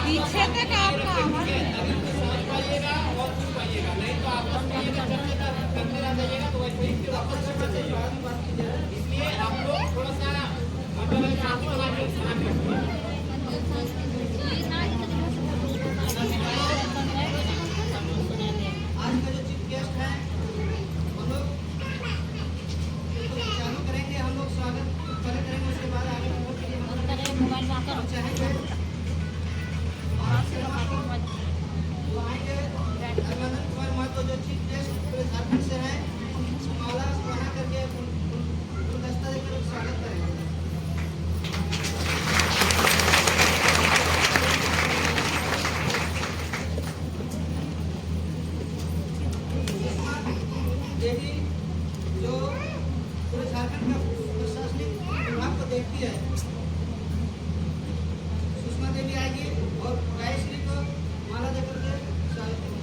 पीछे तक आपका आवाज इसलिए आप लोग थोड़ा सा आज का जो चीफ गेस्ट है हम लोग चालू करेंगे, हम लोग स्वागत पहले करेंगे, उसके बाद आगे हम लोग चाहेंगे अभिनंदन कुमार महतो जो चीफ गेस्ट पूरे झारखंड से हैं, माला बना करके गुलदस्ता देकर स्वागत करेंगे। देवी जो पूरे झारखंड का प्रशासनिक विभाग को देखती है, सुषमा देवी आएगी और रायश्री को माला देकर के स्वागत करेंगे।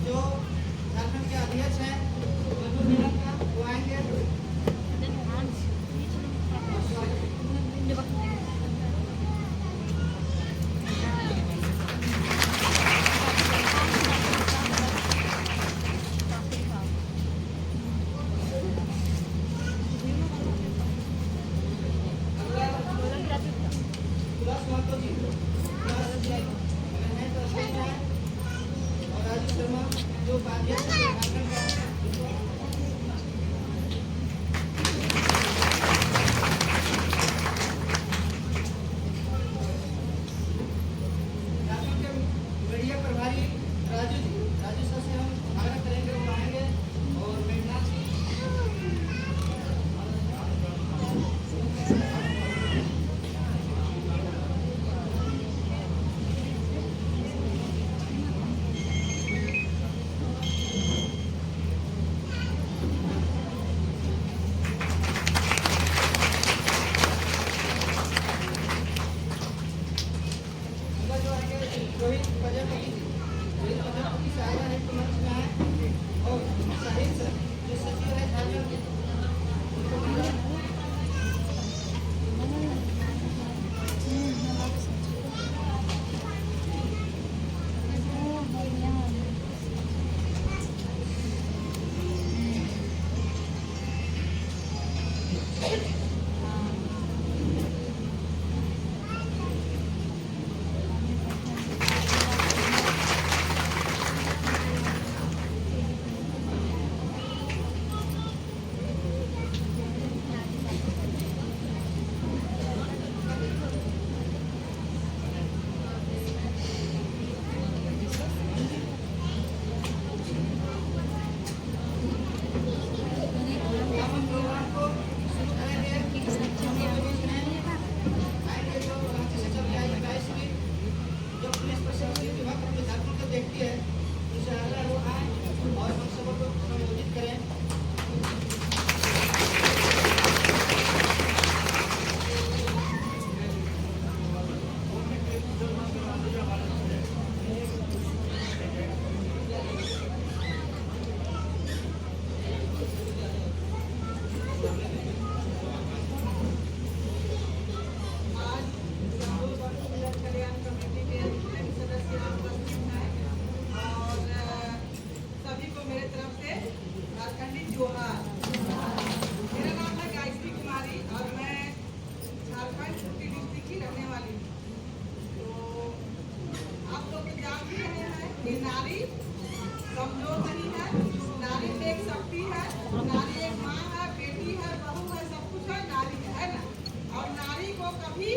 जो झारखंड के अध्यक्ष हैं वो आएंगे। जो उपाध्यक्ष हैं झारखंड का मीडिया प्रभारी राजू सर से हम आग्रह करेंगे, वो आएंगे और मेघनाथ रोहित प्रजापति से आया है, तो मंच में आए, और साहिल सर जो सचिव है झारखंड के, उनको मिला। कमजोर नहीं है। नारी एक शक्ति है, नारी एक माँ है, बेटी है, बहू है, सब कुछ है, नारी है ना। और नारी को कभी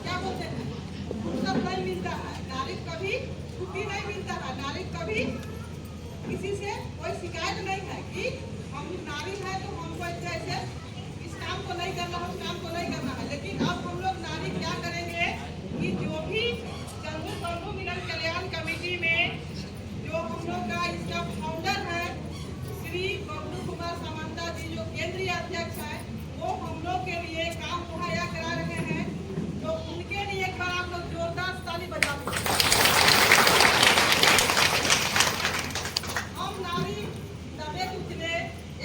क्या बोलते हैं, सब नहीं मिलता है, नारी कभी छुट्टी नहीं मिलता है, नारी कभी किसी से कोई शिकायत नहीं है कि हम नारी है तो हमको ऐसे इस काम को नहीं करना है, उस काम को नहीं करना है। लेकिन अब हम लोग नारी क्या करेंगे कि जो भी बंधु मिलन कल्याण कमेटी में जो हम लोग का इसका फाउंडर है श्री बबलू कुमार सामंता जी, जो केंद्रीय अध्यक्ष है, वो हम लोग के लिए काम मुहैया करा रहे हैं। तो उनके लिए एक बार आप लोग जोरदार ताली बजा दीजिए। हम नारी दबे कुचले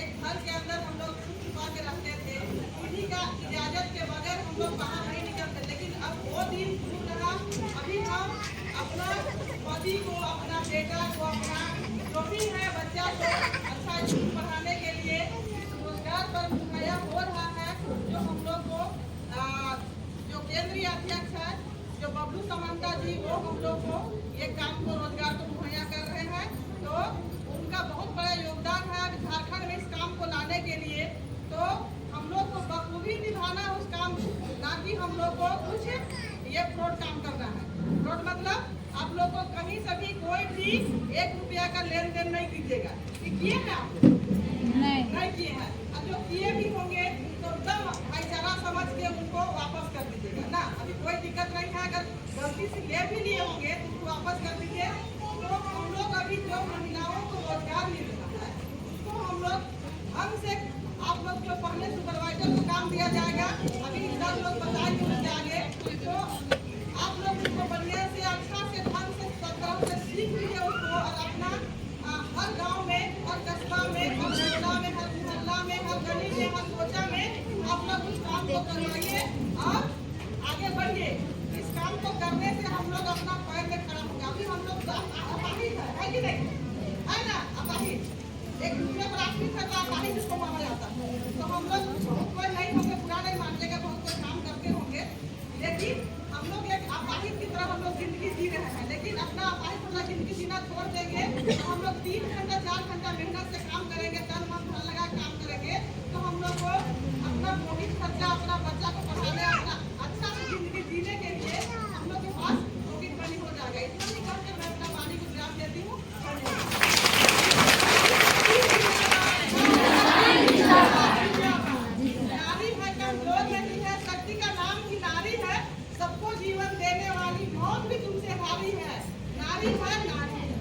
एक घर के अंदर हम लोग छुपा के रखते थे, किसी का इजाजत के बगैर हम लोग बाहर नहीं निकलते। लेकिन अब वो दिन शुरू रहा। अभी हम अपना पति को, अपना बेटा को, अपना जो भी है बच्चा को अच्छा स्कूल पढ़ाने के लिए रोजगार पर मुहैया हो रहा है। जो हम लोग को जो केंद्रीय अध्यक्ष है जो बबलू सामंता जी, वो हम लोग को ये काम को रोजगार को मुहैया कर रहे हैं। तो उनका बहुत बड़ा योगदान है झारखंड में इस काम को लाने के लिए। तो हम लोग को बखूबी निभाना है उस काम को, ना कि हम लोग को कुछ ये फ्रॉड काम करना है। फ्रॉड मतलब आप लोग को कहीं से भी कोई भी 1 रुपया का लेन देन नहीं कीजिएगा। किए हैं आप? नहीं किए हैं। अब जो किए भी होंगे तो एकदम भाईचारा समझ के उनको वापस कर दीजिएगा ना। अभी कोई दिक्कत नहीं है। अगर गलती से ले भी लिए होंगे तो उसको वापस कर दीजिए। तो हम लोग अभी जो महिलाओं को रोजगार मिल रहा है उसको हम लोग ढंग से आप लोग जो पहले सुपरवाइजर को काम दिया जाएगा, अभी सब लोग बताएंगे उसके आगे। तो आप लोग उसको बढ़िया से अच्छा से ढंग से सब तरह से सीख लीजिए उसको, और अपना हर गांव में, हर कस्बा में, हर जिला में, हर मोहल्ला में, हर गली में, हर कोचा में आप लोग उस काम को करवाइए और आगे बढ़िए। इस काम को करने से हम लोग अपना पैर में खड़ा होंगे। अभी हम लोग अपाहिज है कि नहीं है ना? अपाहिज एक दूसरे पर आश्रित है तो अपाहिज जिसको माना जाता है। तो हम लोग बहुत कोई नहीं होंगे, बुरा नहीं मानिएगा, बहुत कोई काम करते होंगे, लेकिन हम लोग एक अपाहिज की तरह हम लोग जिंदगी जी रहे हैं। लेकिन अपना अपाहिज वाला जिंदगी जीना छोड़ देंगे तो हम लोग 3 घंटा 4 घंटा मेहनत से काम करेंगे, तन मन धन लगा काम करेंगे, तो हम लोग को अपना भौतिक खर्चा, अपना बच्चा को पढ़ाने, अपना अच्छा से जिंदगी जीने के लिए हम लोग के पास भौतिक बनी हो जाएगा। इतना नहीं करके मैं अपना पानी को विराम देती हूँ। नारी है, कमजोर नहीं है, शक्ति का नाम ही नारी है, सबको जीवन देने वाली, मौत भी तुमसे हारी है। नारी है, नारी है।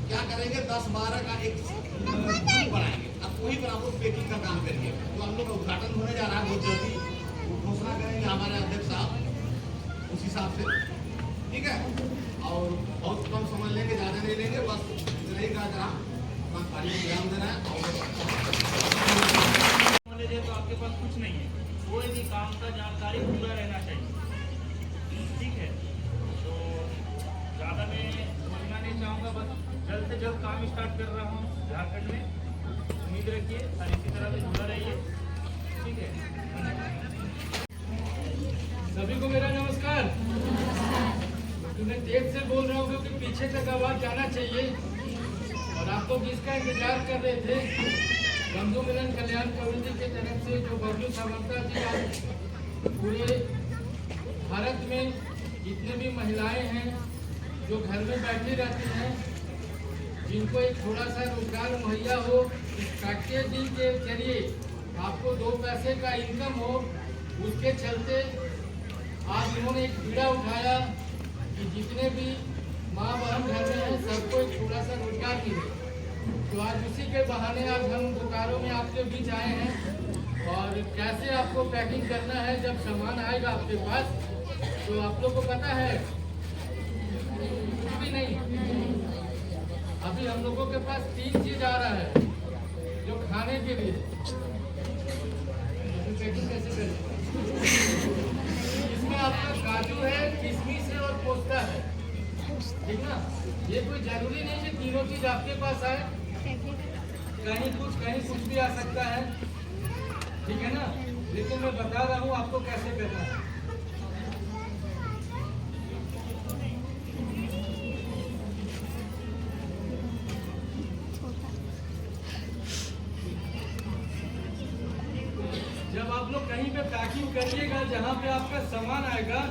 क्या करेंगे 10-12 का एक ग्रुप बनाएंगे। अब वही पर आप लोग पैकिंग का काम करिए। तो हम लोग का उद्घाटन होने जा रहा है बहुत जल्दी, घोषणा करेंगे हमारे अध्यक्ष साहब उस हिसाब से, ठीक है। और बहुत कम समय लेंगे, ज़्यादा नहीं लेंगे, बस इतना ही का जहाँ कार्य को ध्यान देना है। तो आपके पास कुछ नहीं है, कोई भी काम का जानकारी पूरा रहना चाहिए, ठीक है। तो ज़्यादा मैं बोलना नहीं चाहूँगा, बस जल्द से जल्द काम स्टार्ट कर रहा हूँ झारखंड में। उम्मीद रखिए और इसी तरह से जुड़ा रहिए, ठीक है। सभी को मेरा नमस्कार। मैं तेज से बोल रहा हूँ क्योंकि पीछे तक आवाज जाना चाहिए। और आप लोग इसका इंतजार कर रहे थे, बंधु मिलन कल्याण कमेटी की तरफ से जो बबलू सामंता जी आज पूरे भारत में जितने भी महिलाएं हैं जो घर में बैठी रहती हैं, जिनको एक थोड़ा सा रोजगार मुहैया हो, इस पैकेज के जरिए आपको 2 पैसे का इनकम हो, उसके चलते आज इन्होंने एक बीड़ा उठाया कि जितने भी माँ बहन घर में हैं सबको एक थोड़ा सा रोजगार मिले। तो आज उसी के बहाने आज हम बोकारो में आपके बीच आए हैं। और कैसे आपको पैकिंग करना है जब सामान आएगा आपके पास, तो आप लोग को पता है कुछ भी नहीं। अभी हम लोगों के पास 3 चीज आ रहा है जो खाने के लिए। पैकिंग कैसे करें? इसमें आपका काजू है, किशमिश है और पोस्ता है। ठीक ना। ये कोई जरूरी नहीं कि तीनों चीज आपके पास आए, कहीं कुछ भी आ सकता है, ठीक है ना। लेकिन मैं बता रहा हूँ आपको कैसे करना है। जब आप लोग कहीं पे पैकिंग करिएगा, जहाँ पे आपका सामान आएगा,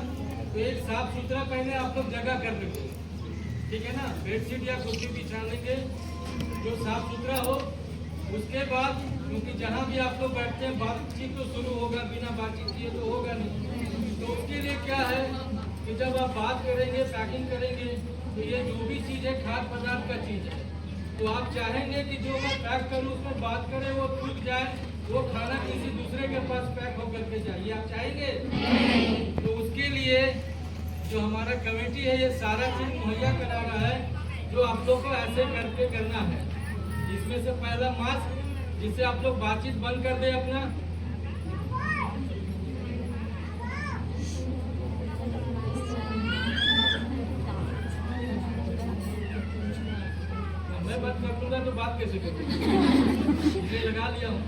तो एक साफ सुथरा पहले आप लोग जगह कर लेंगे, ठीक है ना। बेडशीट या कुर्सी बिछा लेंगे जो साफ सुथरा हो। उसके बाद क्योंकि जहाँ भी आप लोग बैठते हैं बातचीत तो शुरू होगा, बिना बातचीत किए तो होगा नहीं। तो उसके लिए क्या है कि जब आप बात करेंगे, पैकिंग करेंगे, तो ये जो भी चीज़ है खाद्य पदार्थ का चीज़ है, तो आप चाहेंगे कि जो मैं पैक करूँ उसमें बात करें वो टूट जाए, वो खाना किसी दूसरे के पास पैक होकर के जाइए, आप चाहेंगे। तो उसके लिए जो हमारा कमेटी है ये सारा चीज मुहैया करा रहा है, जो आप लोग को ऐसे करके करना है। इसमें से पहला मास्क, जिससे आप लोग बातचीत बंद कर दे अपना। मैं बात करूंगा तो बात कैसे करूंगा, इसलिए लगा लिया हूँ।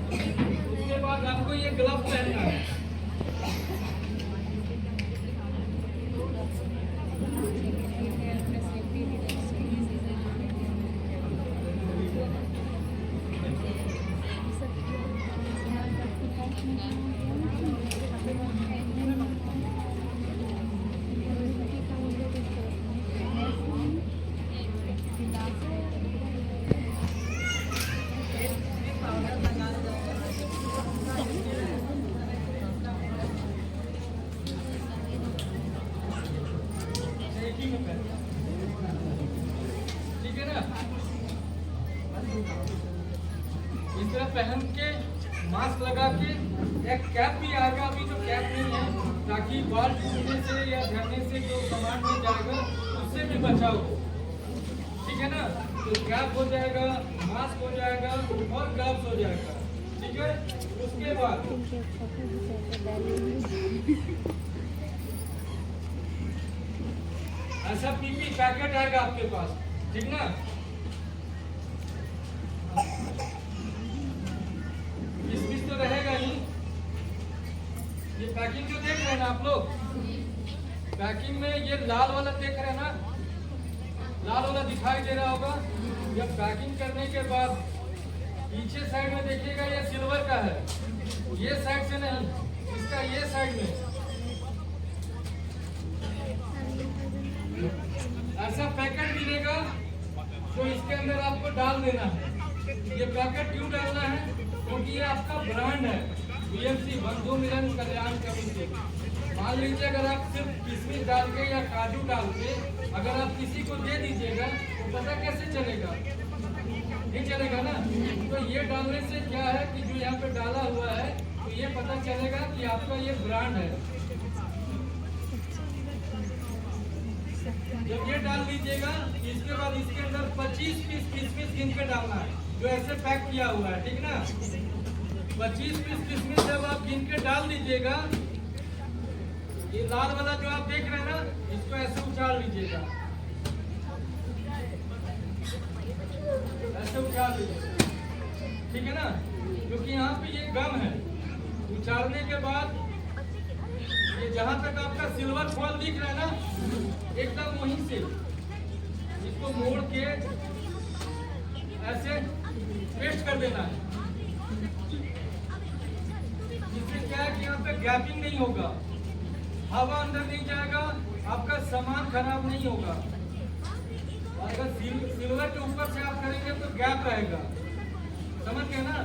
उसके बाद आपको ये ग्लव पहनना है। ठीक है ना। इस तरह पहन के मास्क लगा के एक कैप भी आएगा, अभी तो कैप नहीं है, ताकि बाल टूटने से या झड़ने से जो सामान में जाएगा उससे भी बचाव हो, ठीक है ना। तो कैप हो जाएगा, मास्क हो जाएगा और ग्लव्स हो जाएगा, ठीक है। उसके बाद ऐसा पीपी पैकेट आएगा आपके पास, ठीक ना। इसमें तो रहेगा ही। ये पैकिंग जो देख रहे हैं ना आप लोग, पैकिंग में ये लाल वाला देख रहे हैं ना, लाल वाला दिखाई दे रहा होगा। जब पैकिंग करने के बाद पीछे साइड में देखिएगा, ये सिल्वर का है, ये साइड से नहीं, इसका ये साइड में ऐसा पैकेट मिलेगा, तो इसके अंदर आपको डाल देना है। ये पैकेट क्यों डालना है, क्योंकि ये आपका ब्रांड है, बीएमसी बंधु मिलन कल्याण कमेटी। मान लीजिए अगर आप सिर्फ किशमिश डाल के या काजू डाल के अगर आप किसी को दे दीजिएगा, तो पता कैसे चलेगा, नहीं चलेगा ना। तो ये डालने से क्या है कि जो यहाँ पे डाला हुआ है, तो ये पता चलेगा कि आपका ये ब्रांड है। जब ये डाल दीजिएगा, इसके बाद इसके अंदर 25 पीस किशमिश गिन के डालना है, जो ऐसे पैक किया हुआ है, ठीक ना। 25 पीस किशमिश जब आप गिन के डाल दीजिएगा, ये लाल वाला जो आप देख रहे हैं ना, इसको ऐसे उछाल लीजिएगा, ऐसे उछाल लीजिएगा, ठीक है ना। क्योंकि यहाँ पे ये गम है। उछालने के बाद ये जहाँ तक आपका सिल्वर फॉल दिख रहा है ना, एकदम वहीं से इसको मोड़ के ऐसे पेस्ट कर देना है, जिससे क्या है कि यहाँ पे गैपिंग नहीं होगा, हवा अंदर नहीं जाएगा, आपका सामान खराब नहीं होगा। अगर सिल्वर के ऊपर से आप करेंगे तो गैप रहेगा, समझ गए ना।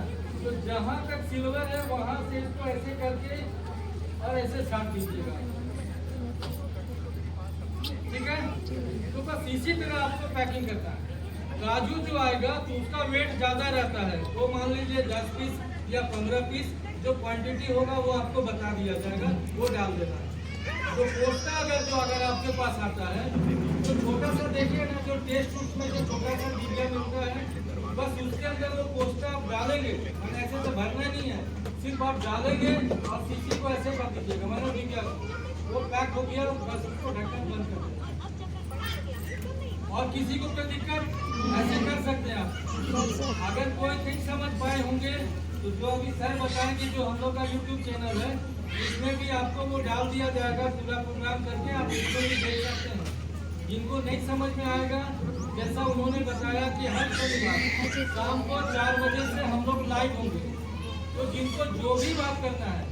तो जहाँ तक सिल्वर है वहां से इसको ऐसे करके और ऐसे साफ कीजिएगा, ठीक है। तो बस इसी तरह आपको पैकिंग करना है। काजू जो आएगा तो उसका वेट ज्यादा रहता है, तो मान लीजिए 10 पीस या 15 पीस, जो क्वांटिटी होगा वो आपको बता दिया जाएगा, वो डाल देना है। तो कोफ्ता अगर आपके पास आता है तो छोटा सा देखिए ना, जो टेस्ट फ्रूट में जो छोटा सा डिब्बा मिलता है, बस उसके अंदर वो कोफ्ता आप डालेंगे, मैंने ऐसे तो भरना नहीं है, सिर्फ आप डालेंगे और सीसी को ऐसे कर दीजिएगा, मैंने भी क्या वो पैक पैक हो गया, बस उसको ढक्कन बंद कर देना। और किसी को कोई दिक्कत ऐसे कर सकते हैं आप। अगर कोई नहीं समझ पाए होंगे तो जो अभी सर बताएंगे, जो हम लोग का YouTube चैनल है, इसमें भी आपको वो डाल दिया जाएगा पूरा प्रोग्राम करके, आप इसको भी देख सकते हैं। जिनको नहीं समझ में आएगा, जैसा उन्होंने बताया कि हर शनिवार शाम को 4 बजे से हम लोग लाइव होंगे, तो जिनको जो भी बात करना है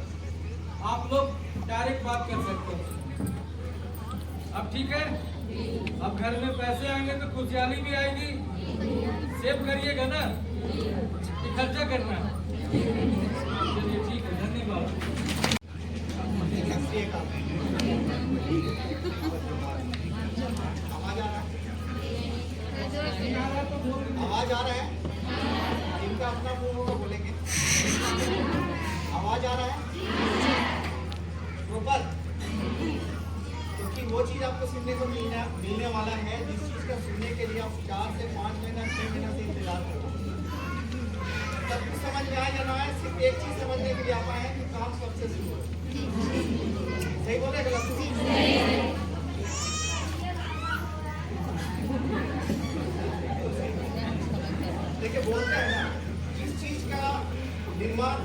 आप लोग डायरेक्ट बात कर सकते हैं। अब ठीक है, अब घर में पैसे आएंगे तो खुशहाली भी आएगी। सेव करिएगा ना, कि खर्चा करना है? चलिए ठीक है, धन्यवाद। आवाज आ रहा है? इनका अपना मुंह होगा, बोलेंगे। आवाज आ रहा है प्रॉपर? क्योंकि वो चीज आपको सुनने को मिलने वाला है जिस चीज का सुनने के लिए आप 4 से 5 महीना 6 महीना से इंतजार कर रहे हैं। तब कुछ समझ में आए या ना आए, सिर्फ एक चीज समझने के लिए आप आए हैं कि काम सबसे शुरू हो। सही बोले गलत? देखिए बोलते हैं ना, जिस चीज का निर्माण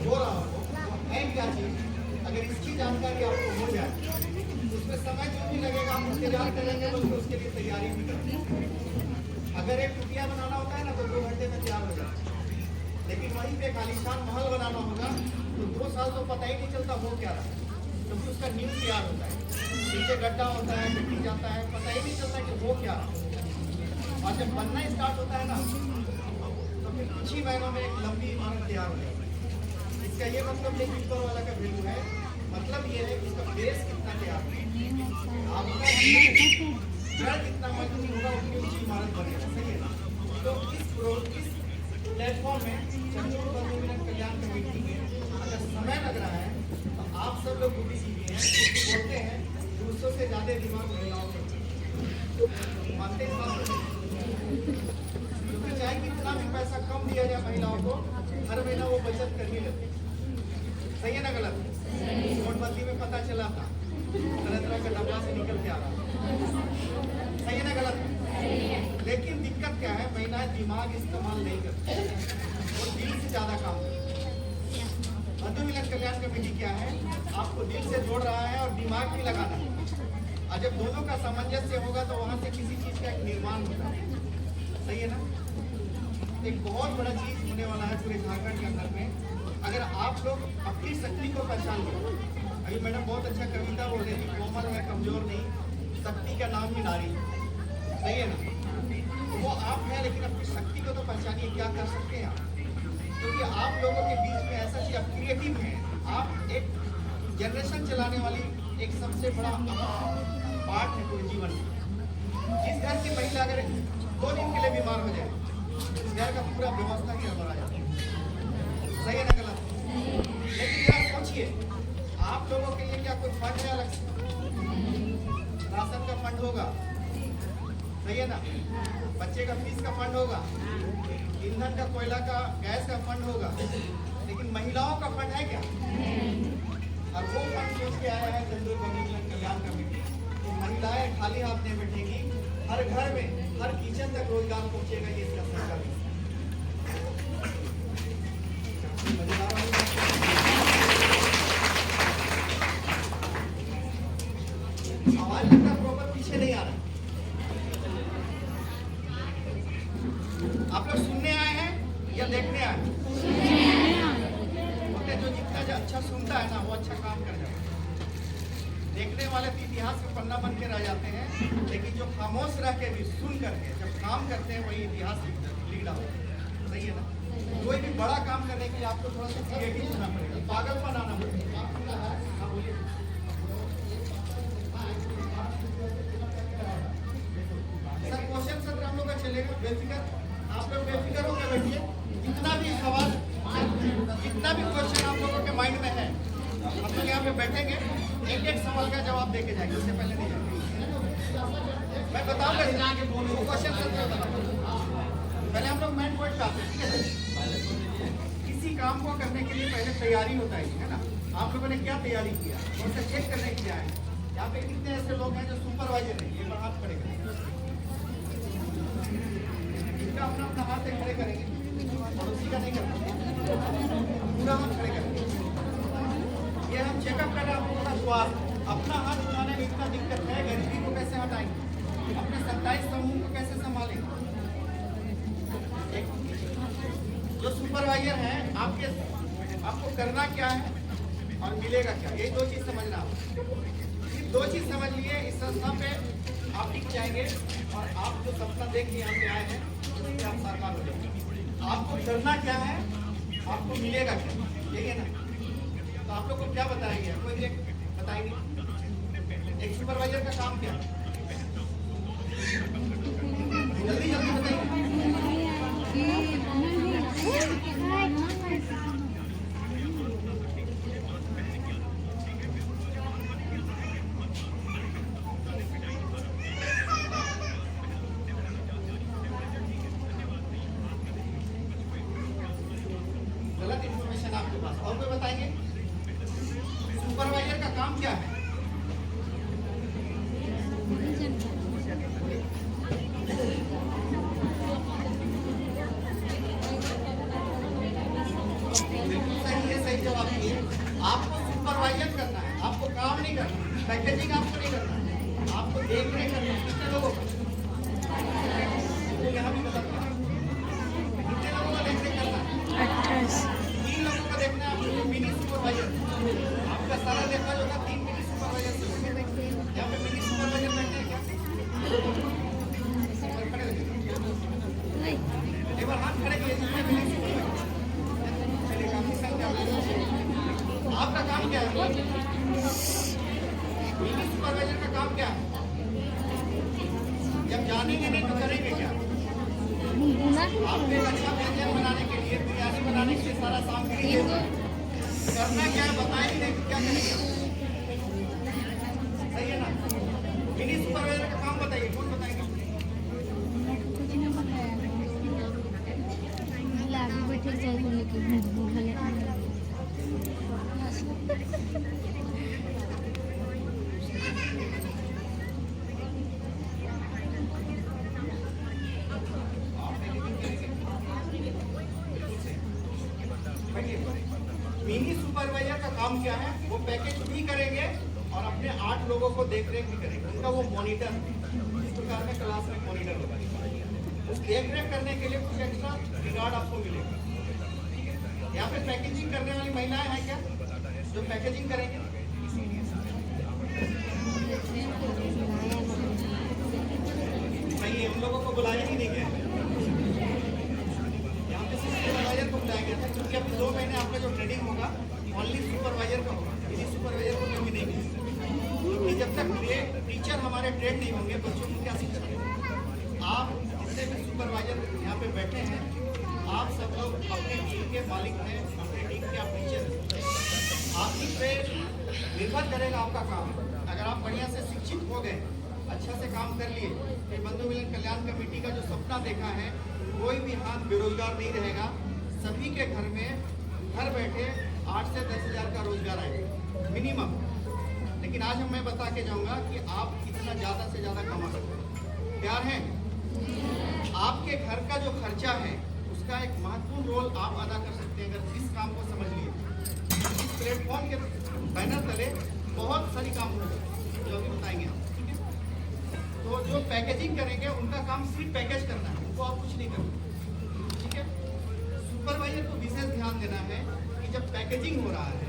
हो रहा हो वो है क्या चीज, अगर इसकी जानकारी आपको हो जाए उसमें समय जो भी लगेगा आप इंतजार करेंगे तो उसके लिए तैयारी भी करेंगे। अगर एक कुटिया बनाना होता है ना तो 2 घंटे में तैयार हो जाता है, लेकिन वहीं पे खालीशान महल बनाना होगा तो 2 साल तो पता ही नहीं चलता हो क्या रहा, क्योंकि उसका नींव तैयार होता है, नीचे गड्ढा होता है, मिट्टी जाता है, पता ही नहीं चलता कि वो क्या रहा। और जब बनना स्टार्ट होता है ना तो फिर कुछ ही महीनों में एक लंबी इमारत तैयार हो जाती है। इसका ये मतलब नहीं ऊपर वाला का वैल्यू है, मतलब ये है कि इसका बेस कितना तैयार है, आपका जड़ कितना मजबूत होगा उतनी ऊंची इमारत बनेगा। सही है ना? तो इस प्लेटफॉर्म में चंद्रपुर बंधु मिलन कल्याण कमेटी में अगर समय लग रहा है तो आप सब लोग बुद्धिजीवी हैं, क्योंकि बोलते हैं दूसरों से ज्यादा दिमाग महिलाओं के मानते हैं बात को? क्योंकि चाहे कितना भी पैसा कम दिया जाए महिलाओं को, हर महीना वो बचत कर ही लेते। सही है ना गलत? नोटबंदी में पता चला था, तरह तरह का डब्बा से निकल के आ रहा। सही है ना गलत? लेकिन दिक्कत क्या है, महिलाएं दिमाग इस्तेमाल नहीं करती, वो दिल से ज्यादा काम करती। बंधु मिलन कल्याण कमेटी क्या है, आपको दिल से जोड़ रहा है और दिमाग भी लगाना है। और जब दोनों का सामंजस्य होगा तो वहां से किसी चीज का एक निर्माण होता है। सही है ना? एक बहुत बड़ा चीज होने वाला है पूरे झारखंड के अंदर में, अगर आप लोग अपनी शक्ति को पहचान लो। अभी मैडम बहुत अच्छा कविता बोल रही थी, कोमल है कमजोर नहीं, शक्ति का नाम ही नारी। सही है ना? वो आप हैं, लेकिन अपनी शक्ति को तो पहचानिए, क्या कर सकते हैं आप। क्योंकि आप लोगों के बीच में ऐसा चीज, आप क्रिएटिव हैं, आप एक जनरेशन चलाने वाली एक सबसे बड़ा पार्ट है पूरे जीवन में। जिस घर की महिला अगर 2 दिन के लिए बीमार हो जाए, उस घर का पूरा व्यवस्था ही गड़बड़ा जाता है। सही है ना गलत? लेकिन जरा सोचिए, आप लोगों के लिए क्या कोई फंड है अलग से? राशन का फंड होगा, सही है ना? बच्चे का फीस का फंड होगा, ईंधन का, कोयला का, गैस का फंड होगा, लेकिन महिलाओं का फंड है क्या? और वो फंड सोच के आया है चंद्रपुर बंधु मिलन कल्याण कमेटी, तो महिलाएं खाली हाथ नहीं बैठेगी, हर घर में, हर किचन तक रोजगार पहुंचेगा। ये इसका सरकार आवाज लगता प्रॉपर पीछे नहीं आ रहा। आप लोग सुनने आए हैं या देखने आए हैं? जो जितना अच्छा सुनता है ना वो अच्छा काम कर जाता है। देखने वाले तो इतिहास के पन्ना बन के रह जाते हैं, लेकिन जो खामोश रह के भी सुन करके जब काम करते हैं वही इतिहास लिख रहा होता है। सही है ना? कोई भी बड़ा काम करने के लिए आपको थोड़ा सा क्रिएटिव होना पड़ेगा, पागलपन आना पड़ेगा। हाँ बोलिए। सर क्वेश्चन सत्र हम लोग का चलेगा, बेफिक्र आप लोग बेफिक्र होकर बैठिए। जितना भी सवाल, जितना भी क्वेश्चन आप लोगों के माइंड में है, हम लोग यहाँ पे बैठेंगे, एक सवाल का जवाब देके जाएंगे, उससे पहले नहीं जाएंगे। मैं बताऊंगा क्वेश्चन सत्र बताऊंगा। पहले हम लोग मेन पॉइंट पे आते हैं, ठीक है? किसी काम को करने के लिए पहले तैयारी होता है ना? आप लोगों ने क्या तैयारी किया, कौन सा चेक करने के लिए आए? यहाँ पे कितने ऐसे लोग हैं जो सुपरवाइजर हैं? ये हाथ खड़े करेंगे, इनका अपना अपना हाथ खड़े करेंगे, पड़ोसी का नहीं करना, पूरा हाथ खड़े करेंगे। ये हम चेकअप कर रहे हैं आपका स्वास्थ्य। अपना हाथ उठाने में इतना दिक्कत है, गरीबी को कैसे हटाएंगे, अपने 27 समूह को कैसे संभालेंगे? जो सुपरवाइजर है आपको करना क्या है और मिलेगा क्या, ये दो चीज समझना होगा। सिर्फ दो चीज समझ लिए, इस संस्था पे आप टिक जाएंगे और आप जो सपना देख के यहाँ पे आए हैं उसमें आप साकार हो जाएंगे। आपको करना क्या है, आपको मिलेगा क्या, यही है ना? तो आप लोग को क्या बताएंगे? कोई एक बताएंगे, एक सुपरवाइजर का काम क्या है? जल्दी जल्दी बताइए। गलत इन्फॉर्मेशन आपके पास। और कोई बताएंगे सुपरवाइजर का काम क्या है? सही जवाब दिए। आपको सुपरवाइजर करना है, आपको काम नहीं करना, पैकेजिंग आपको नहीं करना है, आपको देख रेख करना है। कितने लोगों को यहाँ भी बता, कितने लोगों को देख रेख करना है? 3 लोगों को देखना है आपको, मिनी सुपरवाइजर। आपका सारा देखा जो था 3 मिनी सुपरवाइजर से। यहाँ पे मिनी सुपरवाइजर बैठे हैं क्या? एक बार हाथ खड़े किए जितने मिनी सुपरवाइजर। आपका काम क्या है? मिनी सुपरवाइजर का काम क्या है? जब जानेंगे नहीं तो करेंगे क्या? आपको एक अच्छा व्यंजन बनाने के लिए, बिरयानी बनाने के लिए सारा सामग्री करना क्या है बताए ही नहीं तो क्या करेंगे? सही है ना? मिनी सुपरवाइजर का काम बताइए, कौन बताएगा? मिनी सुपरवाइजर का काम क्या है? वो पैकेज भी करेंगे और अपने 8 लोगों को देख रेख भी करेंगे। उनका वो मॉनिटर, इस प्रकार में क्लास में मॉनिटर होगा। उस देख रेख करने के लिए कुछ एक्स्ट्रा रिगार्ड आपको मिलेगा। यहाँ पे पैकेजिंग करने वाली महिलाएं हैं क्या जो पैकेजिंग करेंगे? सही है, उन लोगों को बुलाया ही नहीं गया। यहाँ पे सिर्फ सुपरवाइजर को बुलाया गया था क्योंकि अभी 2 महीने आपका जो ट्रेनिंग होगा ओनली सुपरवाइजर का होगा, इसी सुपरवाइजर को कभी नहीं मिलेगा। क्योंकि जब तक टीचर हमारे ट्रेन नहीं होंगे बच्चों को क्या शिक्षा देंगे? आप जितने भी सुपरवाइजर यहाँ पे बैठे हैं, आप सब लोग अपनी टीम के मालिक हैं, अपनी टीम के आप टीचर हैं। आपकी पे निर्भर करेगा आपका काम। अगर आप बढ़िया से शिक्षित हो गए, अच्छा से काम कर लिए, तो बंधु मिलन कल्याण कमेटी का जो सपना देखा है, कोई भी हाथ बेरोजगार नहीं रहेगा। सभी के घर में घर बैठे 8 से 10 हज़ार का रोजगार आएगा मिनिमम। लेकिन आज मैं बता के जाऊंगा कि आप कितना ज़्यादा से ज़्यादा कमा सकते हैं। प्यार है? आपके घर का जो खर्चा है उसका एक महत्वपूर्ण रोल आप अदा कर सकते हैं अगर इस काम को समझ लिए। इस प्लेटफॉर्म के बैनर तले बहुत सारी काम हो जो अभी बताएंगे हम, ठीक है? तो जो पैकेजिंग करेंगे उनका काम सिर्फ पैकेज करना है, उनको आप कुछ नहीं करना, ठीक है? सुपरवाइजर को विशेष ध्यान देना है कि जब पैकेजिंग हो रहा है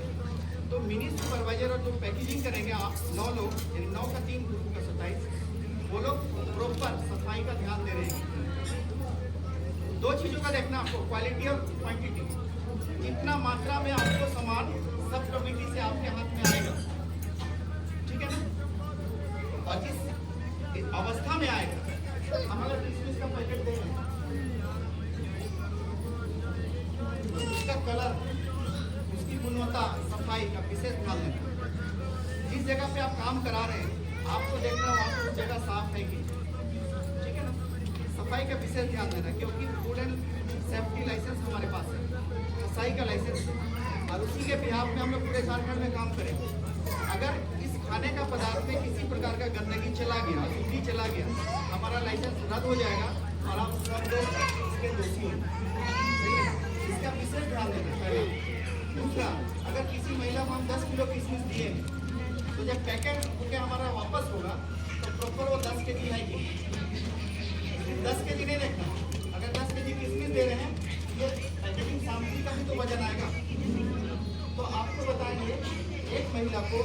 तो मिनी सुपरवाइजर और जो पैकेजिंग करेंगे आप 9 लोग, यानी 9 का 3 ग्रुप का 27, वो लोग प्रॉपर सफाई का ध्यान दे रहे हैं। 2 चीज़ों का देखना आपको, क्वालिटी और क्वांटिटी। जितना मात्रा में आपको सामान सब कमिटी से आपके हाथ में आएगा, ठीक है ना? और जिस अवस्था में आएगा, हम अगर किसमिस का पैकेट दे रहे हैं, उसका कलर, उसकी गुणवत्ता, सफाई का विशेष ध्यान देना। जिस जगह पे आप काम करा रहे हैं आपको देखना वहाँ पर जगह साफ है कि, ठीक है ना? सफाई का विशेष ध्यान देना, क्योंकि फूड एंड सेफ्टी लाइसेंस हमारे पास है, सफाई का लाइसेंस है, और उसी के बिहाफ में हम लोग पूरे झारखंड में काम करेंगे। अगर इस खाने का पदार्थ में किसी प्रकार का गंदगी चला गया, अशुद्धि चला गया, हमारा लाइसेंस रद्द हो जाएगा और आप सब लोग इसके दोषी हो। सही है, इसका विशेष ध्यान देना पहला। दूसरा, अगर किसी महिला को हम 10 किलो किशमिश दिए तो जब पैकेट होकर हमारा वापस होगा तो प्रॉपर वो 10 kg है कि 10 kg नहीं रखना। अगर 10 kg किशमिश दे रहे हैं, ये पैकेजिंग सामग्री का भी तो वजन आएगा। तो आपको बताएंगे, एक महिला को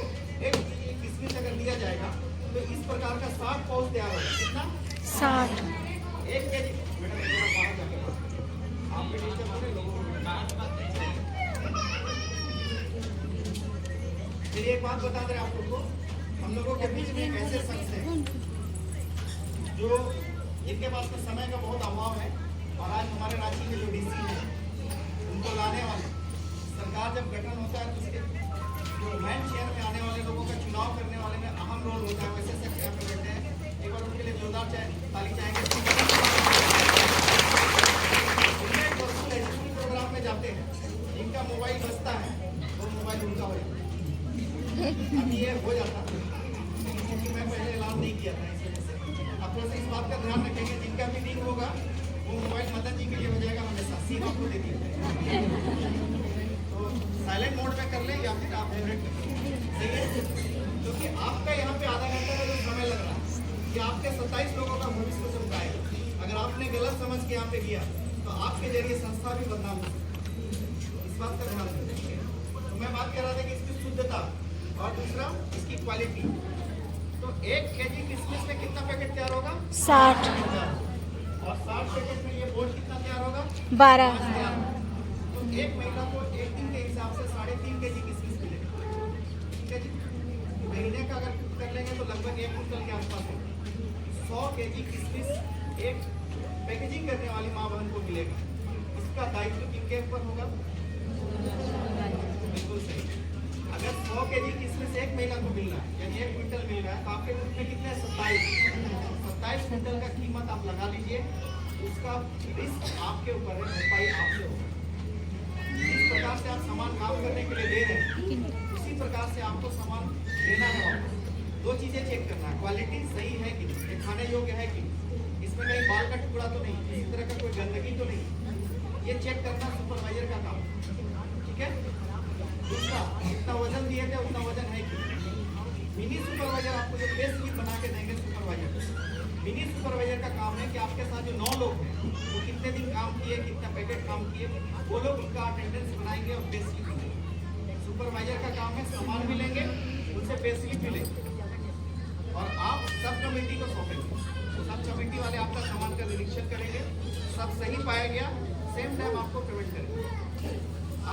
एक किशमिश अगर दिया जाएगा तो इस प्रकार का 60 पाउच तैयार होगा। कितना? 60। 1 kg। मैडम थोड़ा बाहर जाके आप भी नीचे बोले लोगों को। फिर एक बात बता दें आप लोगों को, हम लोगों के बीच में एक ऐसे शख्स हैं जो जिनके पास में समय का बहुत अभाव है और आज हमारे रांची के जो डीसी हैं उनको लाने वाले, सरकार जब गठन होता है तो उसके जो मैन चेयर में आने वाले लोगों का चुनाव करने वाले में अहम रोल होता है। वैसे से क्या कर बैठे हैं, एक बार उनके लिए जोरदार ताली चाहेंगे। प्रोग्राम में जाते हैं, इनका मोबाइल बजता है, वो मोबाइल उनका हो जाता है। अभी ये हो जाता है क्योंकि मैं पहले ऐलान नहीं किया था, इस वजह से आप थोड़ा सा इस बात का ध्यान रखेंगे। जिनका भी लिंक होगा वो मोबाइल मदन जी के लिए हो जाएगा, हमेशा सीमा को दे दिया। तो साइलेंट मोड में कर लें या फिर आप फेवरेट कर लें, सही है। क्योंकि आपका यहाँ पे आधा घंटा का जो समय लग रहा है कि आपके 27 लोगों का भविष्य चमकाएगा। अगर आपने गलत समझ के यहाँ पे किया तो आपके जरिए संस्था भी बदनाम हो सकती है। इस बात का ध्यान रखें। तो मैं बात कर रहा था कि इसकी शुद्धता और दूसरा इसकी क्वालिटी। तो 1 kg किशमिश में कितना पैकेट तैयार होगा? 60। और 60 पैकेट में ये बोर्ड कितना तैयार होगा? 12। तो एक महिला को एक दिन के हिसाब से 3.5 kg किशमिश मिलेगा। ठीक है जी, महीने का अगर कर लेंगे तो लगभग 1 कुंटल के आसपास होगा। 100 kg किशमिश एक पैकेजिंग करने वाली माँ बहन को मिलेगा। इसका दायित्व किनके ऊपर होगा? बिल्कुल सही। अगर 100 kg किशमिश एक महिला को मिल रहा है यानी 1 क्विंटल मिल रहा है तो आपके ग्रुप में कितने? 27 क्विंटल का कीमत आप लगा लीजिए। उसका रिस्क आपके ऊपर है, भरपाई आपसे होगा। जिस प्रकार से आप सामान काम करने के लिए दे रहे हैं उसी प्रकार से आपको सामान देना है वापस। 2 चीजें चेक करना है, क्वालिटी सही है कि नहीं, खाने योग्य है कि नहीं, इसमें कहीं बाल का टुकड़ा तो नहीं, किसी तरह का कोई गंदगी तो नहीं, ये चेक करना सुपरवाइजर का काम। ठीक है। दूसरा, जितना वजन दिए थे उतना वजन है कि मिनी सुपरवाइजर आपको जो पे स्लिप बना के देंगे सुपरवाइजर, मिनी सुपरवाइजर का काम है कि आपके साथ जो 9 लोग हैं वो कितने दिन काम किए, कितना पैकेट काम किए, वो लोग उनका अटेंडेंस बनाएंगे और पे स्लिप मिलेंगे। सुपरवाइजर का काम है सामान मिलेंगे, उनसे पे स्लिप मिलेंगे और आप सब कमेटी को सौंपेंगे। सब कमेटी वाले आपका सामान का निरीक्षण करेंगे, सब सही पाया गया, सेम टाइम आपको पेमेंट करेंगे।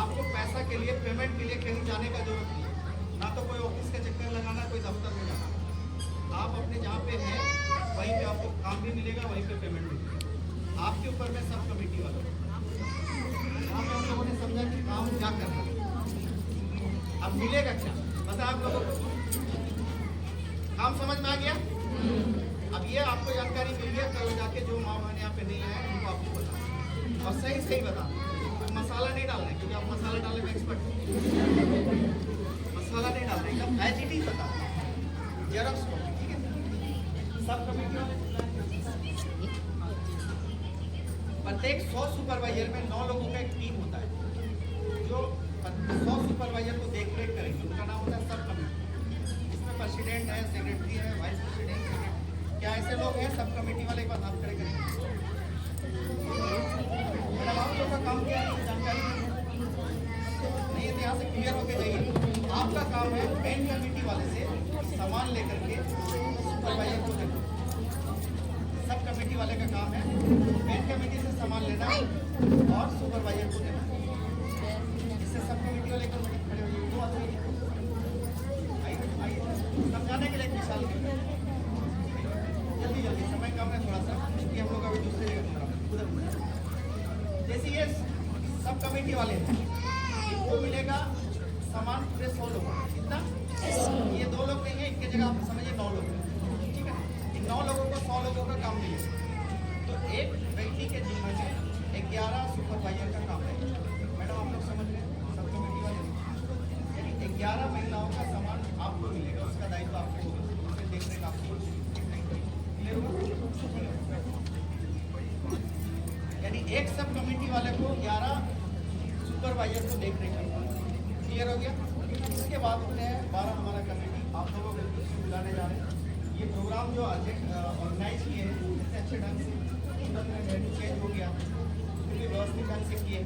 आपको पैसा के लिए, पेमेंट के लिए कहीं जाने का जरूरत नहीं, ना तो कोई ऑफिस का चक्कर लगाना, कोई दफ्तर में जाना। आप अपने जहाँ पे हैं वहीं पे आपको काम भी मिलेगा, वहीं पे पेमेंट भी मिलेगा। आपके ऊपर में सब कमेटी वालों यहाँ पे हम लोगों ने समझा कि काम क्या करना है। अब मिलेगा क्या पता आप लोगों को? काम समझ में आ गया? अब ये आपको जानकारी मिल गया, कल जाके जो माँ बहन यहाँ पे नहीं आए उनको आपको बता और सही सही बता। मसाला नहीं डालना है क्योंकि आप मसाला डालने में एक्सपर्ट हो। मसाला नहीं डालना है, एकदम एज इट इज बता, जेरॉक्स कॉपी। ठीक है। सब कमेटी वाले प्रत्येक 100 सुपरवाइजर में 9 लोगों का एक टीम होता है जो 100 सुपरवाइजर को देख रेख करेंगे। उनका नाम होता है सब कमेटी। इसमें प्रेसिडेंट है, सेक्रेटरी है, वाइस प्रेसिडेंट है। क्या ऐसे लोग हैं सब कमेटी वाले? एक बार आप खड़े करेंगे। आप लोग का काम क्या है? जानकारी नहीं है तो यहाँ से क्लियर होके जाइए। आपका काम है मेन कमेटी वाले से सामान लेकर के सुपरवाइजर को देना। सब कमेटी वाले का काम है मेन कमेटी से सामान लेना और सुपरवाइजर को देना। इससे सब कमेटी वाले खड़े होइए। दो आदमी आइए समझाने के लिए एक मिसाल जल्दी जल्दी, समय कम है थोड़ा सा क्योंकि हम लोग अभी दूसरे जगह उधर। जैसे ये सब कमेटी वाले हैं, इनको मिलेगा सामान पूरे 100 लोगों को। कितना? ये 2 लोग नहीं है, इनके जगह आप समझिए 9 लोग हैं। ठीक है। इन 9 लोगों को 100 लोगों का काम मिलेगा। तो एक व्यक्ति के जिम्मे में 11 सुपरवाइजर का काम है। मैडम आप लोग समझ रहे हैं? सब कमेटी वाले यानी 11 महिलाओं का सामान आपको मिलेगा, उसका दायित्व एक सब कमेटी वाले को 11 सुपरवाइजर को देख रेख करना है। क्लियर हो गया? इसके बाद में 12 हमारा कमेटी आप लोगों को बीच में बुलाने जा रहे हैं। ये प्रोग्राम जो ऑर्गेनाइज किए हैं इतने अच्छे ढंग से, वेन्यू चेंज हो गया, पूरी व्यवस्थित ढंग से किए,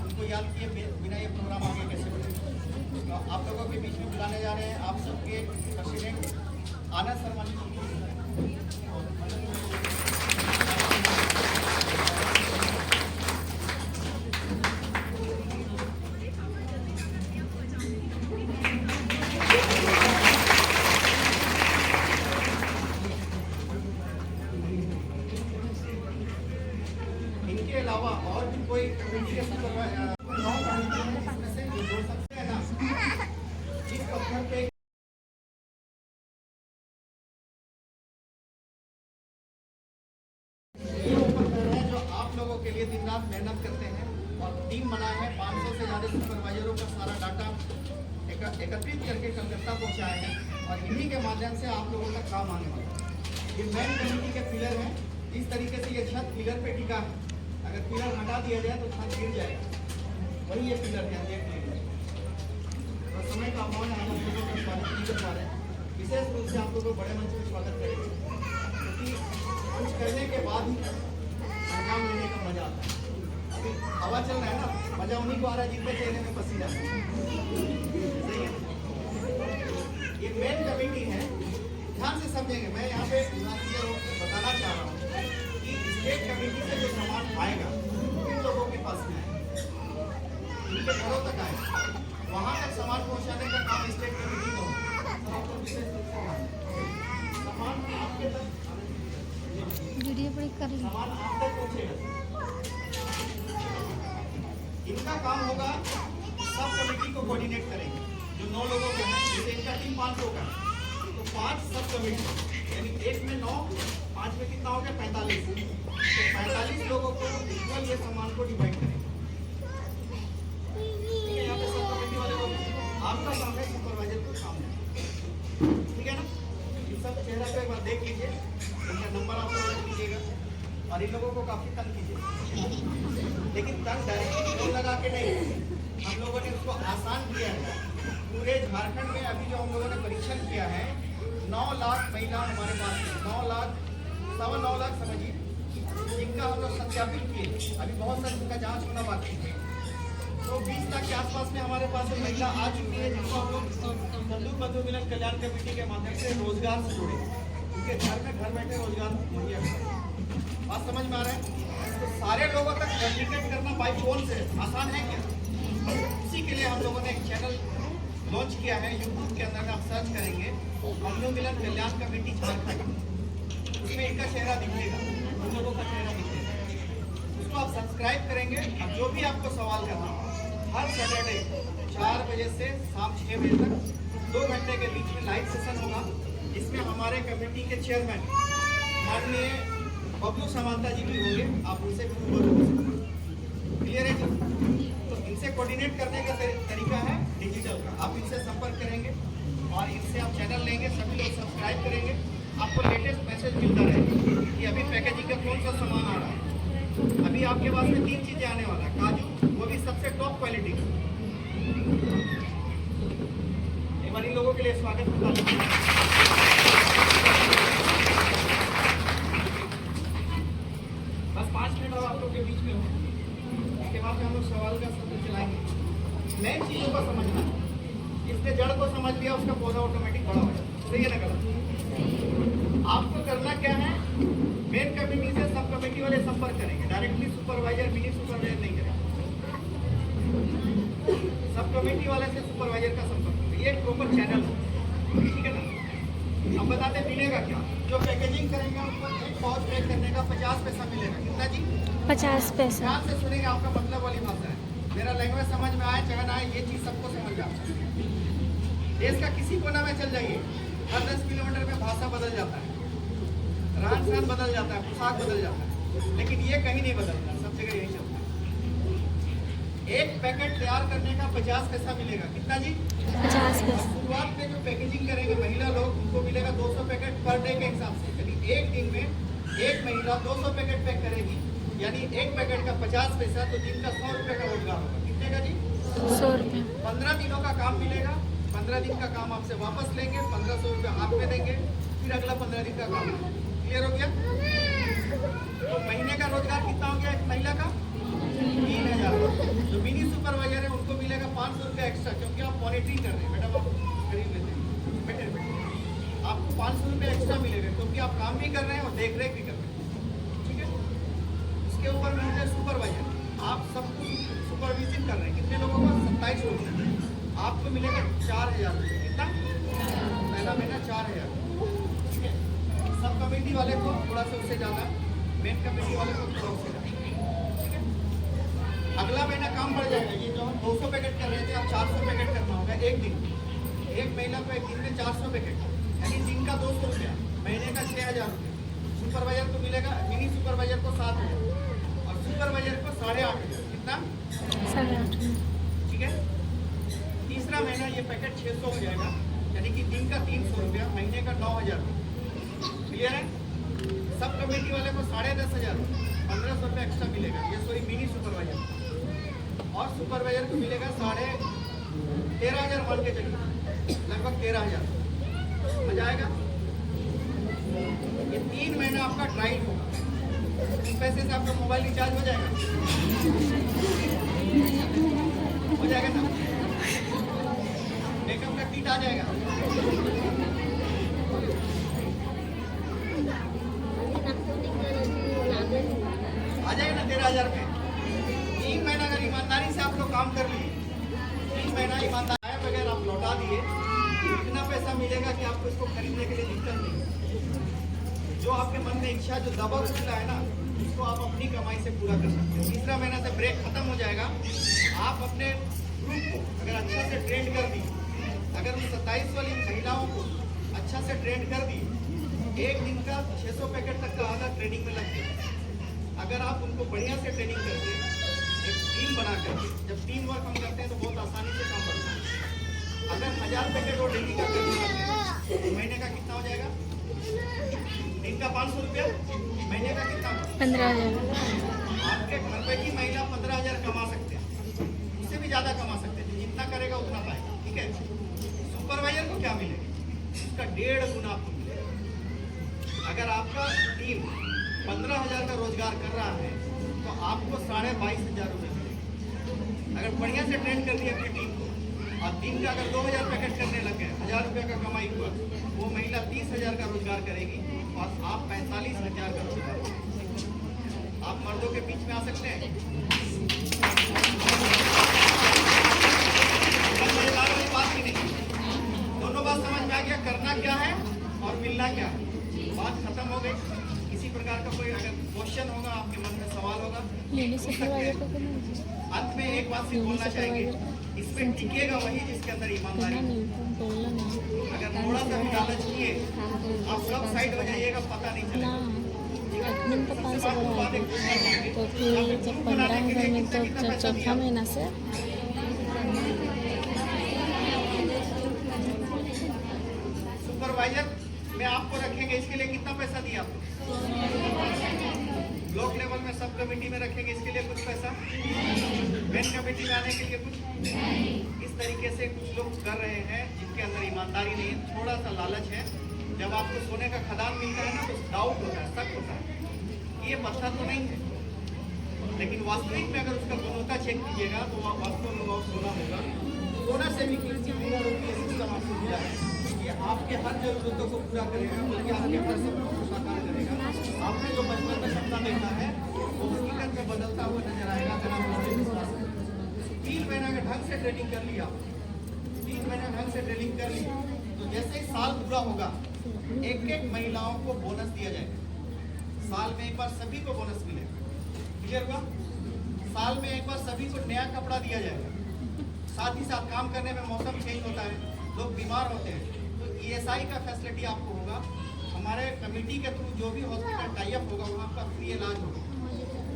उनको याद किए बिना ये प्रोग्राम आगे कैसे बढ़ेगा। तो आप लोगों के बीच में बुलाने जा रहे हैं आप सबके प्रेसिडेंट आनंद शर्मा जी को। इनके अलावा और भी कोई कमेटी के सुपरवाइजर इसमें से जो जोड़ सकते हैं ना, जिस पत्थर पे ये वो पत्थर है जो आप लोगों के लिए दिन रात मेहनत करते हैं और टीम बनाए हैं। 500 से ज़्यादा सुपरवाइजरों का सारा डाटा एकत्रित करके कलकत्ता पहुंचाए हैं और इन्हीं के माध्यम से आप लोगों का काम आने वाला है। ये मेन कमेटी के पिलर हैं। इस तरीके से ये छत पिलर पे टिका है। अगर पिलर हटा दिया जाए तो छत गिर जाएगा। वही ये पिलर है, देख लीजिए। तो समय का अभाव है, हम लोगों का स्वागत नहीं कर पा रहे हैं। विशेष रूप से आप लोगों को बड़े मंच में स्वागत करेंगे, क्योंकि कुछ करने के बाद ही अंजाम लेने का मजा आता है। अभी हवा चल रहा है ना, मजा उन्हीं को आ रहा है जिनके चेहरे में पसीना है। सही है। ये मेन कमेटी है, ध्यान से समझेंगे। मैं यहाँ पे बताना चाह रहा हूँ कि स्टेट कमेटी से जो सामान आएगा किन लोगों के पास में आएगा, उनके घरों तक आएगा। वहाँ तक सामान पहुँचाने का काम स्टेट कमेटी का होगा। सामान आपके तक सामान आप तक पहुँचेगा। इनका काम होगा, सब कमेटी को कोऑर्डिनेट करेंगे। जो 9 लोगों का है, जैसे इनका टीम 5 लोग का है, तो 5 सब कमेटी, यानी एक में 9, 5 में कितना हो गया 45। तो 45 लोगों को इक्वल ये सामान को डिवाइड करेंगे। ठीक है, यहाँ पे सब कमेटी वाले लोग, आपका काम है सुपरवाइजर को काम है। ठीक है ना? इन सब चेहरा को एक बार देख लीजिए, इनका नंबर आप लोग रख लीजिएगा और इन लोगों को काफी तंग कीजिए, लेकिन तंग डायरेक्टली फोन लगा के नहीं, हम लोगों ने उसको आसान किया है। पूरे झारखंड में अभी जो हम लोगों ने परीक्षण किया है, 9 लाख महिला हमारे पास है। 9 लाख, 9.25 लाख समझिए, जिनका हम लोग सत्यापित किए। अभी बहुत सारे उनका जांच होना बाकी है। तो 20 लाख के आसपास में हमारे पास में महिला आ चुकी है, जिनको हम लोग तंदूर बंधु मिलन कल्याण कमेटी के माध्यम से रोजगार से जुड़े, उनके घर में घर बैठे रोजगार मुहैया करें। बात समझ में आ रहा है? तो सारे लोगों तक कम्युनिकेट करना बाई फोन से आसान है क्या? इसी के लिए हम लोगों ने एक चैनल लॉन्च किया है। यूट्यूब के अंदर आप सर्च करेंगे बंधु मिलन कल्याण कमेटी झारखंड, उसमें इनका चेहरा दिखेगा, उन लोगों का चेहरा दिखेगा। उसको आप सब्सक्राइब करेंगे। अब जो भी आपको सवाल करना, हर सैटरडे 4 बजे से शाम 6 बजे तक 2 घंटे के बीच में लाइव सेशन होगा। इसमें हमारे कमेटी के चेयरमैन माननीय बबलू समांता जी भी होंगे, आप उनसे भी रूबरू हो सकते हैं। क्लियर है जी? तो इनसे कोऑर्डिनेट करने का तरीका है डिजिटल का। आप इनसे संपर्क करेंगे और इनसे आप चैनल लेंगे, सभी लोग सब्सक्राइब करेंगे, आपको लेटेस्ट मैसेज मिलता रहेगा कि अभी पैकेजिंग का कौन सा सामान आ रहा है। अभी आपके पास में 3 चीजें आने वाला है, काजू, वो भी सबसे टॉप क्वालिटी का। एक बार इन लोगों के लिए स्वागत होता है। बस 5 मिनट और आप लोग के बीच में हो, इसके बाद में हम लोग सवाल का सत्र चलाएंगे। नई चीजों को समझना, इसने जड़ को समझ लिया, उसका पौधा ऑटोमेटिक बड़ा हो जाता है। सही है ना गलत? आपको करना क्या है, मेन कमेटी से सब कमेटी वाले संपर्क करेंगे, डायरेक्टली सुपरवाइजर मिनी सुपरवाइजर नहीं करेंगे। सब कमेटी वाले से सुपरवाइजर का संपर्क, ये एक प्रॉपर चैनल है। ठीक है ना? अब बताते मिलेगा क्या? जो पैकेजिंग करेंगे उनको एक पाउच पैक करने का 50 पैसा मिलेगा। कितना जी? 50 पैसा। ध्यान से सुनेंगे, आपका मतलब वाली भाषा है। मेरा लैंग्वेज समझ में आए चाहे ना आए, ये चीज़ सबको समझ में आता है। देश का किसी कोना में चल जाइए, हर 10 किलोमीटर में भाषा बदल जाता है, रहन सहन बदल जाता है, पोशाक बदल जाता है, लेकिन ये कहीं नहीं बदलता, सब जगह यही चलता है। एक पैकेट तैयार करने का 50 पैसा मिलेगा। कितना जी? 50 पैसा। शुरुआत में जो पैकेजिंग करेंगे महिला लोग, उनको मिलेगा 200 पैकेट पर डे के हिसाब से। यानी एक दिन में एक महिला 200 पैकेट पैक करेगी यानी एक पैकेट का 50 पैसा, तो दिन का 100 रुपये का रोजगार होगा। कितने का जी? 100 रुपये। 15 दिनों का काम मिलेगा। 15 दिन का काम आपसे वापस लेंगे, 1500 रुपये हाथ में देंगे, फिर अगला 15 दिन का काम। क्लियर हो गया? तो महीने का रोजगार कितना हो गया एक महिला का? 3000। जो मिनी सुपरवाइजर है उनको मिलेगा 500 रुपये एक्स्ट्रा, क्योंकि आप मॉनिटरिंग कर रहे हैं। मैडम आप खरीद लेते हैं, बेटे आपको 500 रुपये एक्स्ट्रा मिलेगा, क्योंकि आप काम भी कर रहे हैं और देख रेख भी कर रहे हैं। ठीक है? उसके ऊपर मिलते हैं सुपरवाइजर, आप सब सुपरविजन कर रहे हैं। कितने लोगों को? 27 लोग हैं। आपको मिलेगा 4000 रुपये। कितना? पहला महीना 4000। ठीक है? सब कमेटी वाले को थोड़ा सा उससे ज़्यादा, मेन कमेटी वाले को थोड़ा उससे ज़्यादा। ठीक है? अगला महीना काम बढ़ जाएगा। ये जो हम 200 पैकेट कर रहे थे, अब 400 पैकेट करना होगा एक दिन। एक महीना को एक दिन में 400 पैकेट, यानी दिन का 200 रुपया, महीने का 6000 रुपये। सुपरवाइजर को मिलेगा, मिनी सुपरवाइजर को 7000 और सुपरवाइजर को 8500। कितना? 8.5। ठीक है? तीसरा महीना ये पैकेट 600 हो जाएगा, यानी कि दिन का 300 रुपया, महीने का 9000 रुपये। क्लियर है? सब कमेटी वाले को 10,500, 1500 रुपये एक्स्ट्रा मिलेगा। ये सॉरी मिनी सुपरवाइजर, और सुपरवाइजर को मिलेगा 13,500 मान के चलिए, लगभग 13,000। मजा आएगा? ये 3 महीना आपका ट्रायल होगा। इस पैसे से आपका मोबाइल रिचार्ज हो जाएगा, हो जाएगा ना? मेकअप का किट आ जाएगा। आ जाएगा ना 13,000 रुपये। 3 महीना अगर ईमानदारी से आप लोग काम कर लिए, 3 महीना ईमानदारी आए बगैर आप लौटा दिए, इतना पैसा मिलेगा कि आपको इसको खरीदने के लिए दिक्कत नहीं। जो आपके मन में इच्छा, जो दबाव उठला है ना, उसको आप अपनी कमाई से पूरा कर सकते हैं। तीसरा महीना से ब्रेक खत्म हो जाएगा। आप अपने ग्रुप को अगर अच्छा से ट्रेंड कर दी, अगर उन 27 वाली महिलाओं को अच्छा से ट्रेंड कर दी, एक दिन का 600 पैकेट तक का आधा ट्रेनिंग में लग गया। अगर आप उनको बढ़िया से ट्रेनिंग करके एक टीम बना करके, जब टीम वर्क हम करते हैं तो बहुत आसानी से काम बढ़ता है। अगर 1000 पैकेट और डेली का करते हैं तो महीने का कितना हो जाएगा? दिन का 500 रुपया, महीने का कितना? 15,000। आपके घर पे की महिला 15,000 कमा सकते हैं, उससे भी ज़्यादा कमा सकते हैं। जितना करेगा उतना पाएगा। ठीक है? सुपरवाइजर को क्या मिलेगा? उसका 1.5 गुना आपको मिलेगा। अगर आपका टीम 15,000 का रोजगार कर रहा है तो आपको 22,500 रुपये मिलेगा। अगर बढ़िया से ट्रेन कर दिया अपनी टीम को, और दिन का अगर 2,000 पैकेट करने लग गए, 1,000 रुपये का कमाई हुआ, वो महिला 30,000 का रोजगार करेगी और आप 45,000 का रोजगार करेंगे। आप मर्दों के बीच में आ सकते हैं। मजेदार वाली बात ही नहीं, दोनों बात समझ में आ गया, करना क्या है और मिलना क्या है। बात खत्म हो गई। किसी प्रकार का कोई अगर क्वेश्चन होगा, आपके मन में सवाल होगा, मिनी सुपरवाइजर को करना अंत में एक बात सिर्फ बोलना चाहेंगे, इसमें टिकेगा वही जिसके अंदर ईमानदारी। अगर थोड़ा सा भी लालच किए, आप सब साइड हो जाइएगा, पता नहीं चलेगा। एडमिन को 500 बढ़ा दो, तो फिर जब 15,000 में तो चौथा महीना से सुपरवाइजर में आपको रखेंगे, इसके लिए कितना पैसा दिया आपको? ब्लॉक लेवल में सब कमेटी में रखेंगे, इसके लिए कुछ पैसा? मेन कमेटी में आने के लिए कुछ? इस तरीके से कुछ लोग कर रहे हैं जिनके अंदर ईमानदारी नहीं है, थोड़ा सा लालच है। जब आपको सोने का खदान मिलता है ना, तो डाउट होता है, शक होता है, ये पत्थर तो नहीं है। लेकिन वास्तविक में अगर उसका गुणवत्ता चेक कीजिएगा तो वास्तव में वो सोना होगा। सोना से भी कीमती होगा, सिस्टम आपको मिला है। ये आपके हर जरूरतों को पूरा करेगा, बल्कि आपके हर सपनों को साकार करेगा। आपने जो बचपन में सपना देखा है वो हकीकत में बदलता हुआ नजर आएगा। अगर आप मुझे विश्वास करें। 3 महीना का ढंग से ट्रेनिंग कर लिया, 3 महीना ढंग से ट्रेनिंग कर ली, तो जैसे ही साल पूरा होगा, एक महिलाओं को बोनस दिया जाएगा। साल में एक बार सभी को बोनस मिलेगा। क्लियर हुआ? साल में एक बार सभी को नया कपड़ा दिया जाएगा। साथ ही साथ काम करने में मौसम चेंज होता है, लोग बीमार होते हैं, तो ESI का फैसिलिटी आपको होगा। हमारे कमेटी के थ्रू जो भी हॉस्पिटल टाइप होगा वहाँ आपका फ्री इलाज होगा।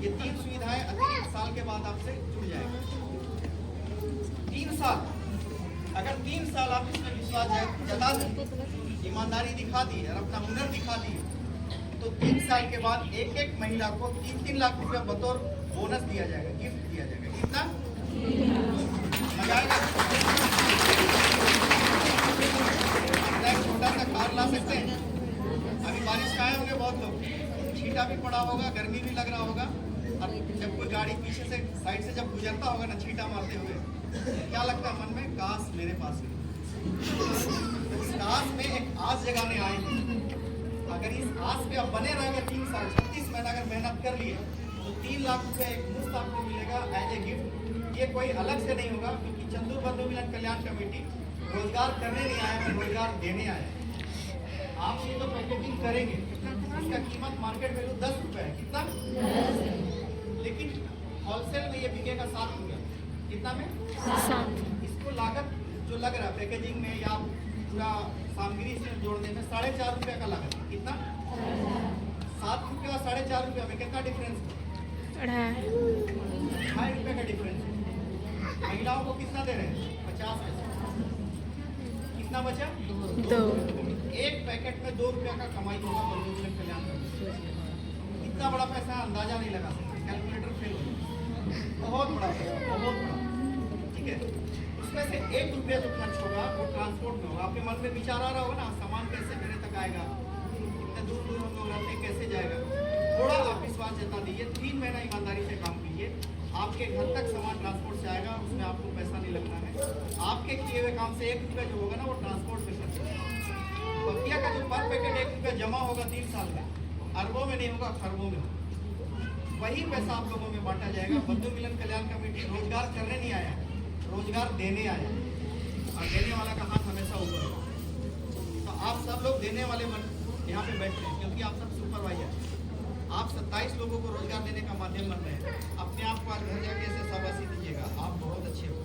ये 3 सुविधाएं अतिरिक्त साल के बाद आपसे जुड़ जाएगा। 3 साल, अगर 3 साल आप इसमें विश्वास जता दें, ईमानदारी दिखा दी और अपना हुनर दिखा दिए, तो 3 साल के बाद एक एक महिला को 3-3 लाख रुपया बतौर बोनस दिया जाएगा, गिफ्ट दिया जाएगा। कितना मजा आएगा? एक छोटा सा कार ला सकते हैं। अभी बारिश का आए होंगे बहुत लोग, छींटा भी पड़ा होगा, गर्मी भी लग रहा होगा, और जब कोई गाड़ी पीछे से साइड से जब गुजरता होगा ना छींटा मारते हुए, क्या लगता है मन में? काश मेरे पास है। इस काश में एक आस जगाने आएंगे। अगर इस आस पे आप बने रहेंगे 3 साल 36 महीना अगर मेहनत कर लिए तो 3 लाख रुपए एक मुफ्त आपको मिलेगा एज ए गिफ्ट। ये कोई अलग से नहीं होगा, क्योंकि चंदू बंधु मिलन कल्याण कमेटी रोजगार करने नहीं आया है, रोजगार देने आया है। आप ये तो पैकेजिंग करेंगे, इसका कीमत मार्केट वैल्यू 10 रुपए है। कितना? लेकिन होलसेल में ये बिकेगा 7 रुपये। कितना में? 7। इसको लागत जो लग रहा है पैकेजिंग में या पूरा सामग्री से जोड़ने में 4.5 रुपये का लागत है। कितना? 7 रुपये और 4.5 रुपये में कितना डिफरेंस? 2.5 रुपये का डिफरेंस है। महिलाओं को कितना दे रहे हैं? 50 पैसा। कितना बचा? 2। एक पैकेट में 2 रुपया का कमाई होगा बंधु मिलन कल्याण कमेटी। इतना बड़ा पैसा अंदाजा नहीं लगा सकते, कैलकुलेटर फेल हो जाएगा। बहुत बड़ा पैसा, बहुत बड़ा। ठीक है, उसमें से 1 रुपया जो खर्च होगा वो ट्रांसपोर्ट में होगा। आपके मन में विचार आ रहा होगा ना, सामान कैसे मेरे तक आएगा, इतने दूर दूर हम लोग रहते हैं, कैसे जाएगा? थोड़ा आप विश्वास जता दीजिए, 3 महीना ईमानदारी से काम कीजिए, आपके घर तक सामान ट्रांसपोर्ट से आएगा, उसमें आपको पैसा नहीं लगना है। आपके किए हुए काम से 1 रुपया जो होगा ना वो ट्रांसपोर्ट में खर्च होगा। बकिया का जो पर पैकेट 1 रुपया जमा होगा 3 साल में, अरबों में नहीं होगा, खरबों में होगा। वही पैसा आप लोगों में बांटा जाएगा। बंधु मिलन कल्याण कमेटी रोजगार करने नहीं आया, रोजगार देने आया, और देने वाला का हाथ हमेशा ऊपर होगा। तो आप सब लोग देने वाले यहाँ पे बैठे हैं, क्योंकि आप सब सुपरवाइजर। आप 27 लोगों को रोजगार देने का माध्यम बन रहे हैं। अपने आप को आज घर जाके ऐसे शाबाशी दीजिएगा, आप बहुत अच्छे हो।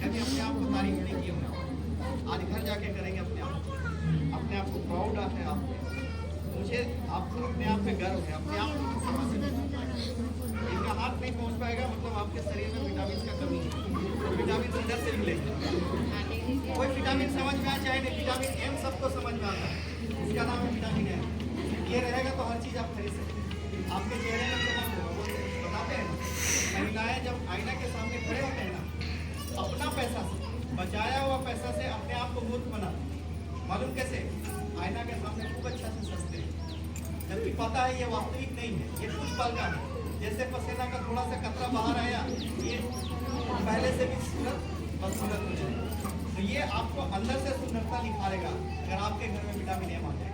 कभी अपने आप को तारीफ नहीं किए होंगे, आज घर जाके करेंगे अपने आप को प्राउड है। आप मुझे आपको अपने आप में गर्व है, अपने आप को शाबाशी दीजिए। इनका हाथ नहीं पहुंच पाएगा मतलब आपके शरीर में विटामिन का कमी है। विटामिन अंदर से मिलेगा। कोई विटामिन समझ में आए चाहे नहीं, विटामिन एम सबको समझ में आता है, इसका नाम है विटामिन एम। ये रहेगा तो हर चीज़ आप खरीद सकते हैं। आपके चेहरे में चमक होगा, वो बताते हैं। महिलाएं जब आईना के सामने खड़े होते हैं ना, अपना पैसा से, बचाया हुआ पैसा से अपने आप को मूर्ख बनाते हैं। मालूम कैसे? आईना के सामने खूब अच्छा से सजते हैं, जबकि पता है ये वास्तविक नहीं है, ये कुछ पल का है। जैसे पसीना का थोड़ा सा कतरा बाहर आया, ये पहले से भी सूरत बदसूरत हो जाएगा। तो ये आपको अंदर से सुंदरता निखारेगा अगर आपके घर में विटामिन एम आ जाए।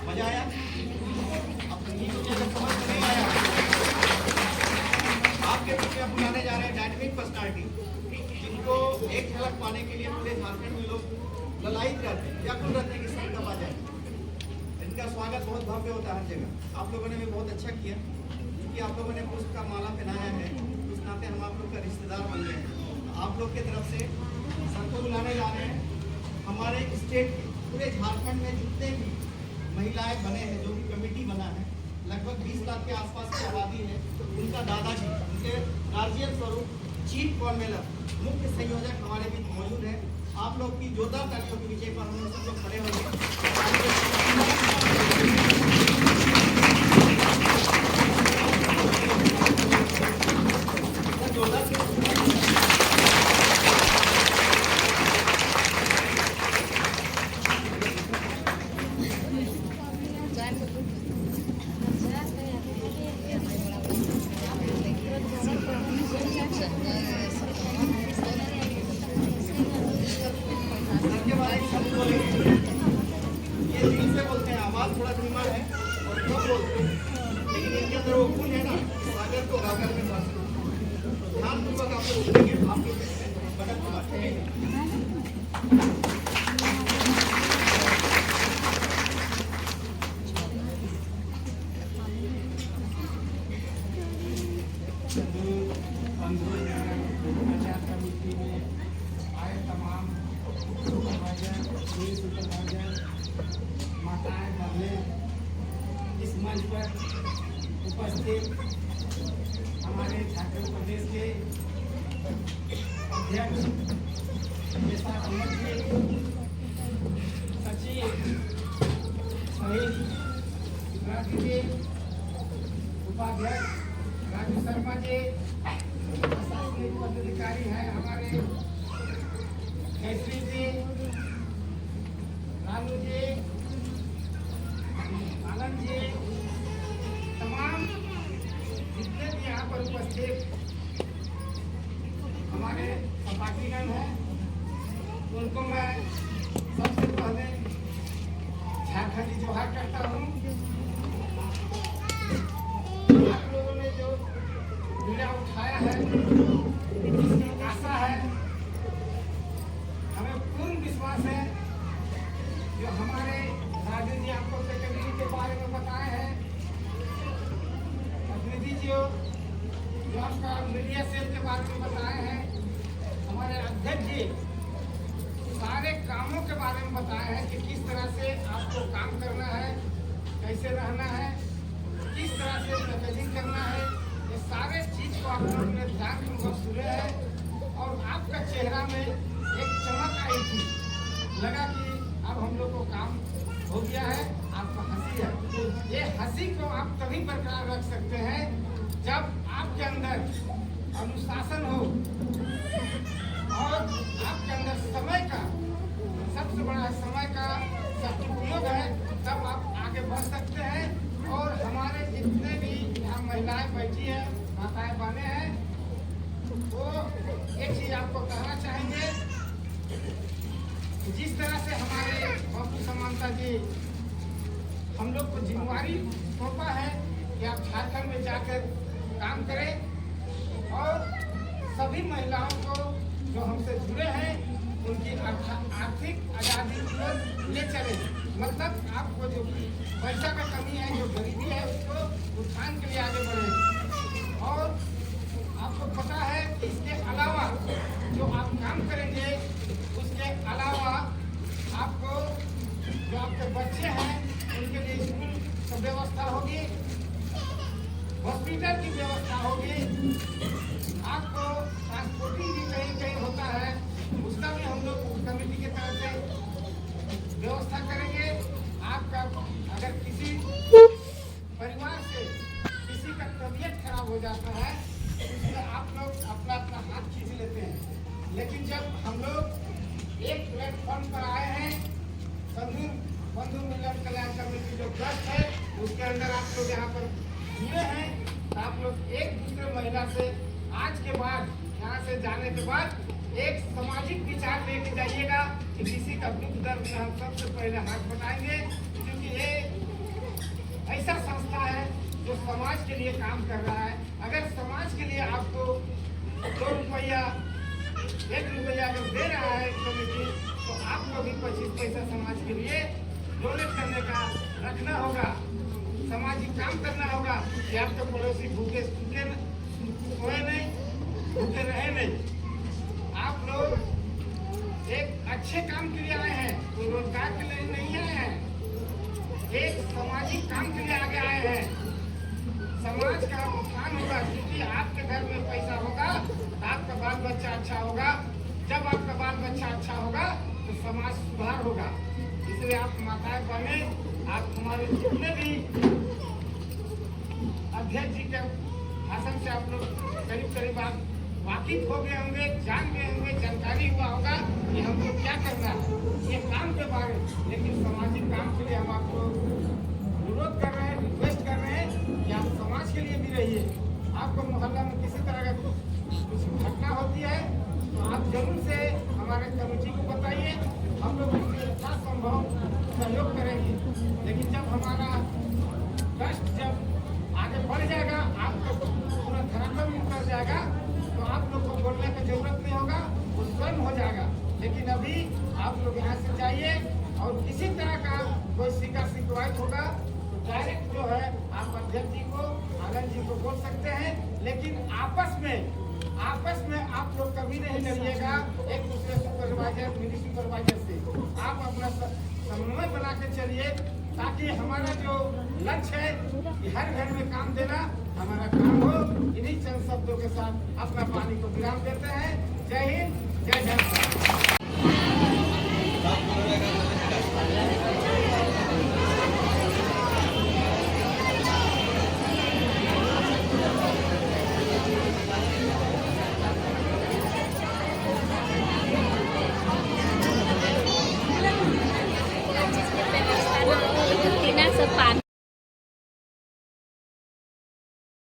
मजा आया? अपनी समझ में नहीं आया, आपके बीच में बुलाने जा रहे हैं डायनेमिक पर्सनालिटी, जिनको एक झलक पाने के लिए पूरे झारखंड में लोग ललायित रहते हैं, व्याकुल रहते हैं कि सही कब आ जाए। इनका स्वागत बहुत भव्य होता है हर जगह। आप लोगों ने भी बहुत अच्छा किया, क्योंकि आप लोगों ने पुष्प का माला पहनाया है, उस नाते हम आप लोग का रिश्तेदार बन गए हैं। आप लोग की तरफ से सबको बुलाने जा रहे हैं। हमारे स्टेट पूरे झारखंड में जितने भी महिलाएं बने हैं, जो भी कमेटी बना है, लगभग 20 लाख के आसपास की आबादी है। उनका दादाजी, उनके गार्जियन स्वरूप चीफ कॉन्वेलर, मुख्य संयोजक हमारे बीच मौजूद है। आप लोग की जोरदार तालियों के विजय पर हम लोग सब लोग खड़े होंगे। ये दिल से बोलते हैं, आवाज थोड़ा धीमा है और कम बोलते हैं, लेकिन इनके अंदर वो गुण है ना, सागर को गागर में बसते हैं। ध्यानपूर्वक आप लोग सुनेंगे, आपके बटन को बांटेंगे। माताएं बहने इस मंच पर उपस्थित हमारे झारखंड प्रदेश के अध्यक्ष सचिव शहीद त्रिपाठी जी, उपाध्यक्ष राजू शर्मा जी, प्रशासनिक पदाधिकारी हैं हमारे केसरी जी, रानू जी, आनंद जी, तमाम जितने भी यहाँ पर उपस्थित हमारे सपाटीगण हैं, उनको मैं सबसे पहले झारखंडी जोहार करता हूँ। आप लोगों ने जो बीड़ा उठाया है, इसकी आशा है, हमें पूर्ण विश्वास है, जो हमारे राजू जी आपको कैटेगरी के बारे में बताए हैं, प्रतिनिधि जी जो आपका मीडिया सेल के बारे में बताए हैं, हमारे अध्यक्ष जी सारे कामों के बारे में बताए हैं कि किस तरह से आपको काम करना है, कैसे रहना है, किस तरह से पैकेजिंग करना है, ये सारे चीज को आप लोगों ने ध्यान पूर्वक सुने हैं और आपका चेहरा में एक चमक आई थी, लगा कि अब हम लोग को काम हो गया है, आपका हंसी है। ये हंसी को आप तभी बरकरार रख सकते हैं जब आपके अंदर अनुशासन हो और आपके अंदर समय का सबसे बड़ा समय का सदुपयोग है, तब आप आगे बढ़ सकते हैं। और हमारे जितने भी यहाँ महिलाएं बैठी हैं, माताएं बहनें हैं, वो एक चीज आपको कहना चाहेंगे, जिस तरह से हमारे बापू समानता जी हम लोग को जिम्मेवारी सौंपा है कि आप झारखंड में जाकर काम करें और सभी महिलाओं को जो हमसे जुड़े हैं उनकी आर्थिक आज़ादी को ले चले। मतलब आपको जो पैसा का कमी है, जो गरीबी है, उसको उत्थान के लिए आगे बढ़े। और आपको पता है कि इसके अलावा जो आप काम करेंगे, उसके अलावा आपको जो आपके बच्चे हैं उनके लिए स्कूल की व्यवस्था होगी, हॉस्पिटल की व्यवस्था होगी, आपको ट्रांसपोर्टिंग भी कहीं कहीं होता है, उसका भी हम लोग कमेटी की तरफ से व्यवस्था करेंगे। आपका अगर किसी परिवार से किसी का तबीयत खराब हो जाता है, उसमें आप लोग अपना अपना हाथ खींच लेते हैं, लेकिन जब हम लोग एक प्लेटफॉर्म पर आए हैं, बंधु मिलन कल्याण कमेटी जो ट्रस्ट है, उसके अंदर आप लोग यहाँ पर जुड़े हैं, तो आप लोग एक दूसरे महिला से आज के बाद, यहाँ से जाने के बाद एक सामाजिक विचार लेके जाइएगा कि किसी का दुख दर्द में हम सबसे पहले हाथ बटाएंगे, क्योंकि ये ऐसा संस्था है जो समाज के लिए काम कर रहा है। अगर समाज के लिए आपको 2 रुपया 1 रुपया अगर दे रहा है कमेटी, तो आपको भी 25 पैसा समाज के लिए डोनेट करने का रखना होगा, सामाजिक काम करना होगा कि आपके पड़ोसी भूखे सोए नहीं, भूखे रहे नहीं। आप लोग एक अच्छे काम के लिए आए हैं, कोई रोजगार के लिए नहीं आए हैं, एक सामाजिक काम के लिए आगे आए हैं। समाज का उत्थान होगा, क्योंकि आपके घर में पैसा होगा तो आपका बाल बच्चा अच्छा होगा, जब आपका बाल बच्चा अच्छा होगा तो समाज सुधार होगा। इसलिए आप माताएं बहनें, आप हमारे जितने भी अध्यक्ष जी के भाषण से आप लोग करीब करीब आप वाकिफ हो गए होंगे, जान गए होंगे, जानकारी हुआ होगा कि हमको क्या करना है ये काम के बारे में। लेकिन सामाजिक काम के लिए हम आपको अनुरोध कर रहे हैं, रिक्वेस्ट कर रहे हैं कि आप समाज के लिए भी रहिए। आपको मोहल्ला में किसी तरह का कुछ घटना होती है तो आप जरूर से हमारे कमेटी को बताइए, हम लोग उसके यथासंभव सहयोग करेंगे। लेकिन जब हमारा ट्रस्ट जब आगे बढ़ जाएगा, आपका पूरा धरातल में उतर जाएगा, तो आप लोग को बोलने की जरूरत नहीं होगा, वो स्वयं हो जाएगा। लेकिन अभी आप लोग यहाँ से जाइए और किसी तरह का कोई शिकायत होगा तो डायरेक्ट जो है आप अध्यक्ष जी को, आनंद जी को बोल सकते हैं। लेकिन आपस में आप लोग कभी नहीं लड़िएगा एक दूसरे सुपरवाइजर, मिनी सुपरवाइजर से। आप अपना समन्वय बना के चलिए, ताकि हमारा जो लक्ष्य है कि हर घर में काम देना हमारा काम हो। इन्हीं चंद शब्दों के साथ अपना पानी को विराम देते हैं। जय हिंद, जय झारखंड। पानी